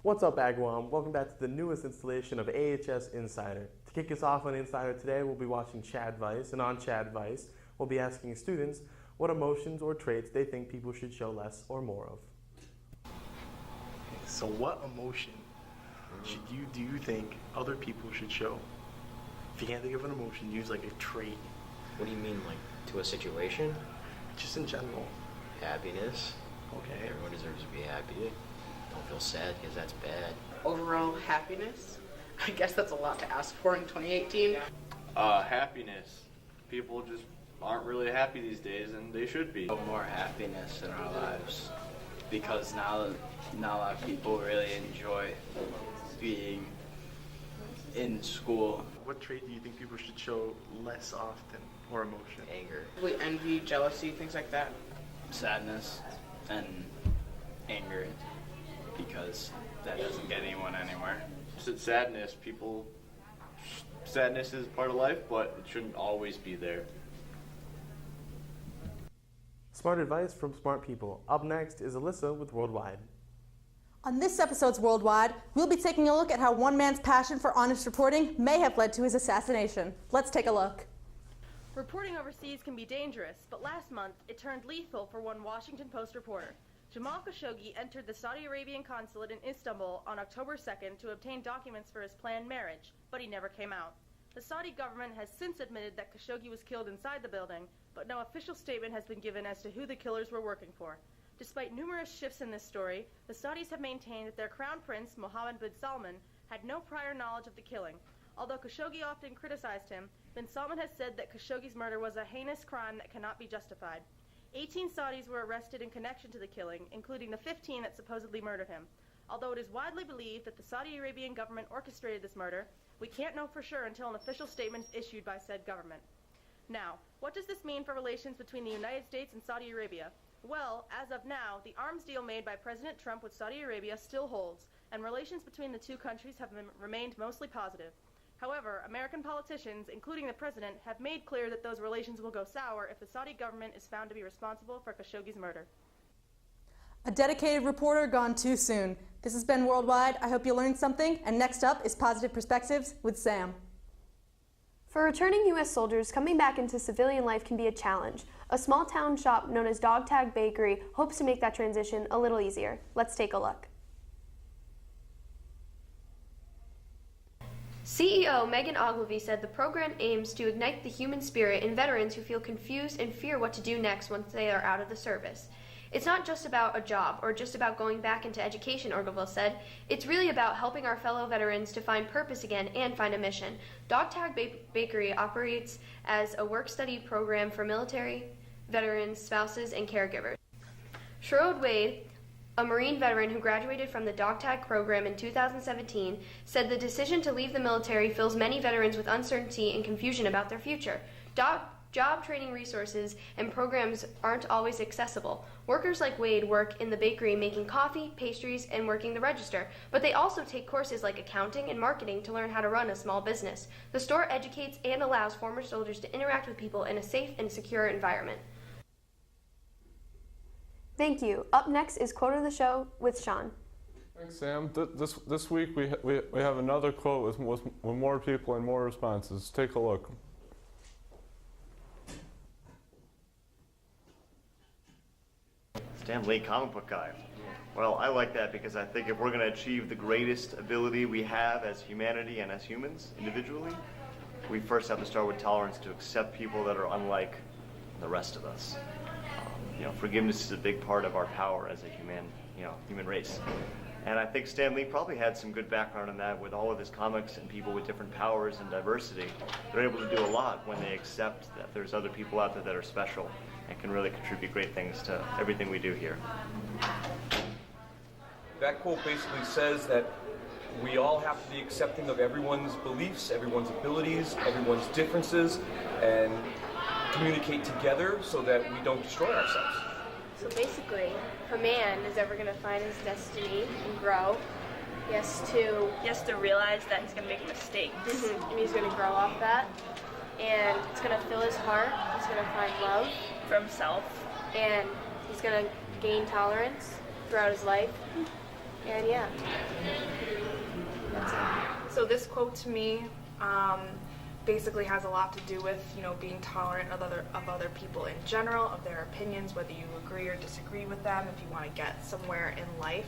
What's up, Agawam? Welcome back to the newest installation of AHS Insider. To kick us off on Insider today, we'll be watching Chad Vice, and on Chad Vice, we'll be asking students what emotions or traits they think people should show less or more of. So what emotion do you think other people should show? If you can't think of an emotion, use like a trait. What do you mean, like to a situation? Just in general. Happiness. Okay. Everyone deserves to be happy. Don't feel sad because that's bad. Overall happiness. I guess that's a lot to ask for in 2018. Happiness. People just aren't really happy these days, and they should be. More happiness in our lives, because now a lot of people really enjoy being in school. What trait do you think people should show less often, or emotion? Anger. Envy, jealousy, things like that. Sadness and anger, because that doesn't get anyone anywhere. Sadness. Sadness is part of life, but it shouldn't always be there. Smart advice from smart people. Up next is Alyssa with Worldwide. On this episode's Worldwide, we'll be taking a look at how one man's passion for honest reporting may have led to his assassination. Let's take a look. Reporting overseas can be dangerous, but last month it turned lethal for one Washington Post reporter. Jamal Khashoggi entered the Saudi Arabian consulate in Istanbul on October 2nd to obtain documents for his planned marriage, but he never came out. The Saudi government has since admitted that Khashoggi was killed inside the building, but no official statement has been given as to who the killers were working for. Despite numerous shifts in this story, the Saudis have maintained that their crown prince, Mohammed bin Salman, had no prior knowledge of the killing. Although Khashoggi often criticized him, bin Salman has said that Khashoggi's murder was a heinous crime that cannot be justified. 18 Saudis were arrested in connection to the killing, including the 15 that supposedly murdered him. Although it is widely believed that the Saudi Arabian government orchestrated this murder, we can't know for sure until an official statement is issued by said government. Now, what does this mean for relations between the United States and Saudi Arabia? Well, as of now, the arms deal made by President Trump with Saudi Arabia still holds, and relations between the two countries have remained mostly positive. However, American politicians, including the president, have made clear that those relations will go sour if the Saudi government is found to be responsible for Khashoggi's murder. A dedicated reporter gone too soon. This has been Worldwide. I hope you learned something. And next up is Positive Perspectives with Sam. For returning U.S. soldiers, coming back into civilian life can be a challenge. A small town shop known as Dog Tag Bakery hopes to make that transition a little easier. Let's take a look. CEO Megan Ogilvy said the program aims to ignite the human spirit in veterans who feel confused and fear what to do next once they are out of the service. It's not just about a job or just about going back into education, Ogilvy said. It's really about helping our fellow veterans to find purpose again and find a mission. Dog Tag Bakery operates as a work-study program for military, veterans, spouses, and caregivers. Sherrod Wade, a Marine veteran who graduated from the Dog Tag program in 2017, said the decision to leave the military fills many veterans with uncertainty and confusion about their future. Job training resources and programs aren't always accessible. Workers like Wade work in the bakery making coffee, pastries, and working the register, but they also take courses like accounting and marketing to learn how to run a small business. The store educates and allows former soldiers to interact with people in a safe and secure environment. Thank you. Up next is Quote of the Show with Sean. Thanks, Sam. This week we have another quote with more people and more responses. Take a look. Stan Lee, comic book guy. Well, I like that because I think if we're going to achieve the greatest ability we have as humanity and as humans individually, we first have to start with tolerance to accept people that are unlike the rest of us. Forgiveness is a big part of our power as a human race. And I think Stan Lee probably had some good background in that with all of his comics and people with different powers and diversity. They're able to do a lot when they accept that there's other people out there that are special and can really contribute great things to everything we do here. That quote basically says that we all have to be accepting of everyone's beliefs, everyone's abilities, everyone's differences, and communicate together so that we don't destroy ourselves. So basically, if a man is ever going to find his destiny and grow, he has to realize that he's going to make mistakes. And he's going to grow off that. And it's going to fill his heart. He's going to find love for himself. And he's going to gain tolerance throughout his life. And yeah. That's it. So this quote to me basically has a lot to do with, being tolerant of other people in general, of their opinions, whether you agree or disagree with them. If you want to get somewhere in life,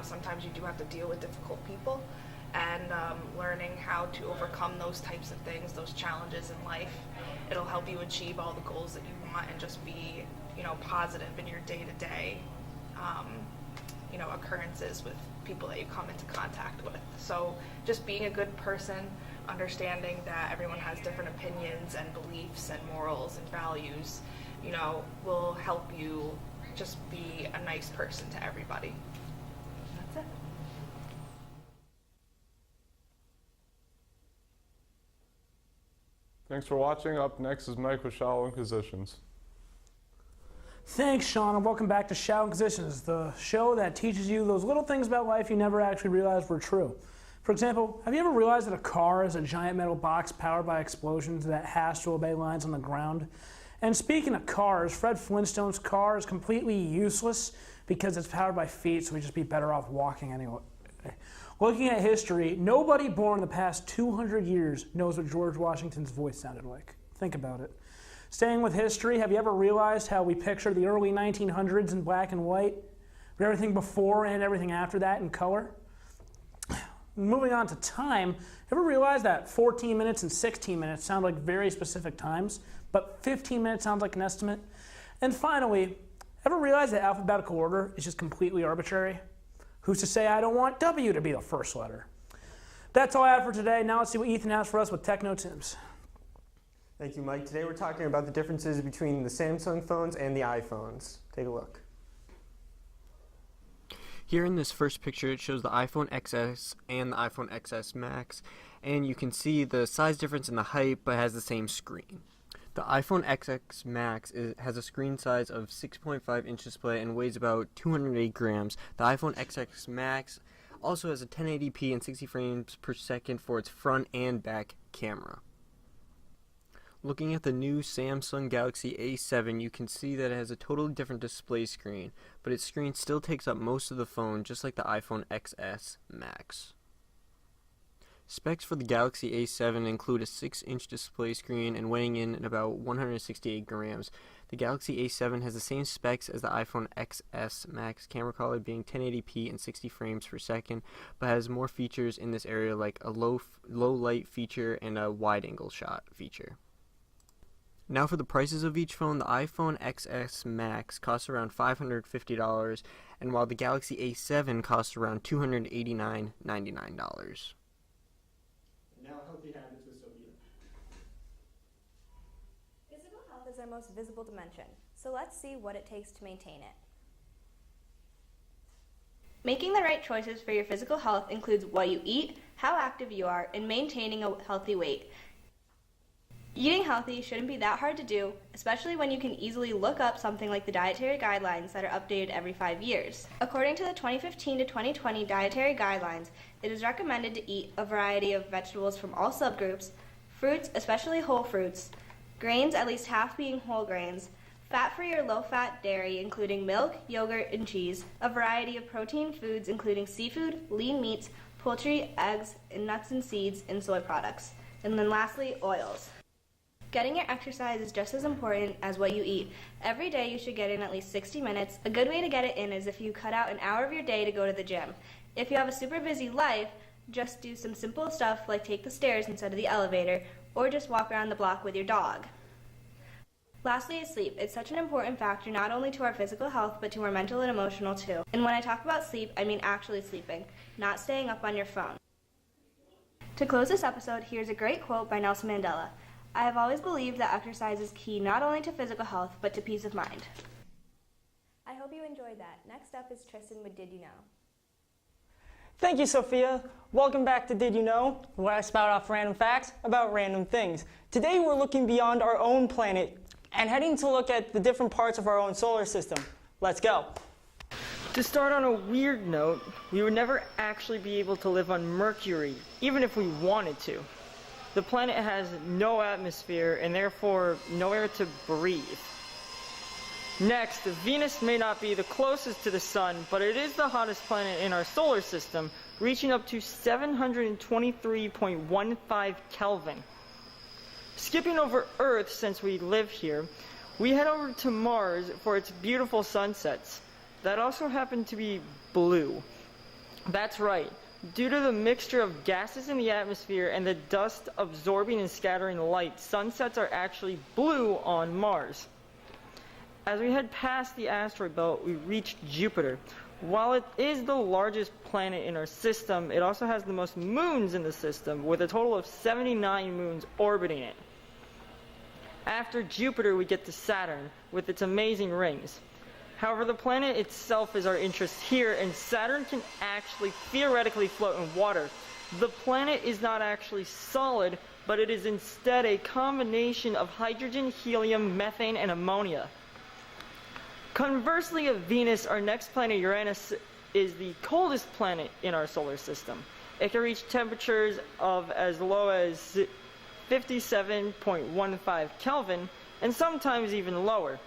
sometimes you do have to deal with difficult people, and learning how to overcome those types of things, those challenges in life, it'll help you achieve all the goals that you want and just be, positive in your day-to-day, occurrences with people that you come into contact with. So just being a good person, understanding that everyone has different opinions and beliefs and morals and values, will help you just be a nice person to everybody. That's it. Thanks for watching. Up next is Mike with Shallow Inquisitions. Thanks, Sean, and welcome back to Shallow Inquisitions, the show that teaches you those little things about life you never actually realized were true. For example, have you ever realized that a car is a giant metal box powered by explosions that has to obey lines on the ground? And speaking of cars, Fred Flintstone's car is completely useless because it's powered by feet, so we'd just be better off walking anyway. Looking at history, nobody born in the past 200 years knows what George Washington's voice sounded like. Think about it. Staying with history, have you ever realized how we picture the early 1900s in black and white, but everything before and everything after that in color? Moving on to time, ever realize that 14 minutes and 16 minutes sound like very specific times, but 15 minutes sounds like an estimate? And finally, ever realize that alphabetical order is just completely arbitrary? Who's to say I don't want W to be the first letter? That's all I have for today. Now let's see what Ethan has for us with Techno Tims. Thank you, Mike. Today we're talking about the differences between the Samsung phones and the iPhones. Take a look. Here in this first picture, it shows the iPhone XS and the iPhone XS Max, and you can see the size difference in the height, but has the same screen. The iPhone XS Max has a screen size of 6.5-inch display and weighs about 208 grams. The iPhone XS Max also has a 1080p and 60 frames per second for its front and back camera. Looking at the new Samsung Galaxy A7, you can see that it has a totally different display screen, but its screen still takes up most of the phone, just like the iPhone XS Max. Specs for the Galaxy A7 include a 6-inch display screen and weighing in at about 168 grams. The Galaxy A7 has the same specs as the iPhone XS Max, camera quality being 1080p and 60 frames per second, but has more features in this area like a low light feature and a wide-angle shot feature. Now for the prices of each phone, the iPhone XS Max costs around $550, and while the Galaxy A7 costs around $289.99. Now healthy habits with Sophia. Physical health is our most visible dimension, so let's see what it takes to maintain it. Making the right choices for your physical health includes what you eat, how active you are, and maintaining a healthy weight. Eating healthy shouldn't be that hard to do, especially when you can easily look up something like the dietary guidelines that are updated every 5 years. According to the 2015 to 2020 dietary guidelines, it is recommended to eat a variety of vegetables from all subgroups, fruits, especially whole fruits, grains, at least half being whole grains, fat-free or low-fat dairy, including milk, yogurt, and cheese, a variety of protein foods, including seafood, lean meats, poultry, eggs, and nuts and seeds, and soy products, and then lastly, oils. Getting your exercise is just as important as what you eat. Every day you should get in at least 60 minutes. A good way to get it in is if you cut out an hour of your day to go to the gym. If you have a super busy life, just do some simple stuff like take the stairs instead of the elevator, or just walk around the block with your dog. Lastly is sleep. It's such an important factor not only to our physical health, but to our mental and emotional too. And when I talk about sleep, I mean actually sleeping, not staying up on your phone. To close this episode, here's a great quote by Nelson Mandela. I have always believed that exercise is key not only to physical health, but to peace of mind. I hope you enjoyed that. Next up is Tristan with Did You Know? Thank you, Sophia. Welcome back to Did You Know, where I spout off random facts about random things. Today we're looking beyond our own planet and heading to look at the different parts of our own solar system. Let's go. To start on a weird note, we would never actually be able to live on Mercury, even if we wanted to. The planet has no atmosphere and therefore nowhere to breathe. Next, Venus may not be the closest to the Sun, but it is the hottest planet in our solar system, reaching up to 723.15 Kelvin. Skipping over Earth, since we live here, we head over to Mars for its beautiful sunsets that also happen to be blue. That's right. Due to the mixture of gases in the atmosphere and the dust absorbing and scattering light, sunsets are actually blue on Mars. As we head past the asteroid belt, we reach Jupiter. While it is the largest planet in our system, it also has the most moons in the system, with a total of 79 moons orbiting it. After Jupiter, we get to Saturn, with its amazing rings. However, the planet itself is our interest here, and Saturn can actually theoretically float in water. The planet is not actually solid, but it is instead a combination of hydrogen, helium, methane, and ammonia. Conversely of Venus, our next planet, Uranus, is the coldest planet in our solar system. It can reach temperatures of as low as 57.15 Kelvin, and sometimes even lower.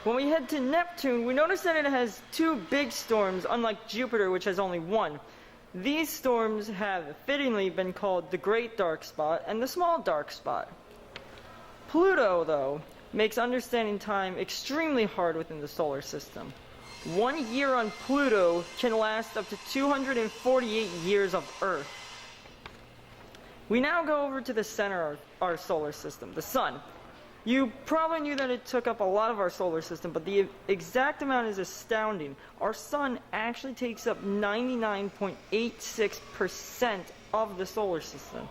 When we head to Neptune, we notice that it has two big storms, unlike Jupiter, which has only one. These storms have fittingly been called the Great Dark Spot and the Small Dark Spot. Pluto, though, makes understanding time extremely hard within the solar system. 1 year on Pluto can last up to 248 years of Earth. We now go over to the center of our solar system, the Sun. You probably knew that it took up a lot of our solar system, but the exact amount is astounding. Our Sun actually takes up 99.86% of the solar system.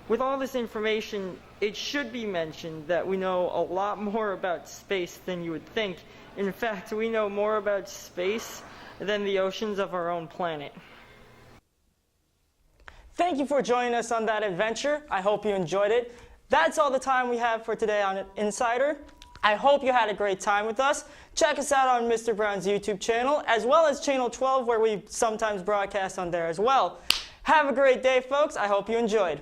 With all this information, it should be mentioned that we know a lot more about space than you would think. In fact, we know more about space than the oceans of our own planet. Thank you for joining us on that adventure. I hope you enjoyed it. That's all the time we have for today on Insider. I hope you had a great time with us. Check us out on Mr. Brown's YouTube channel, as well as Channel 12, where we sometimes broadcast on there as well. Have a great day, folks. I hope you enjoyed.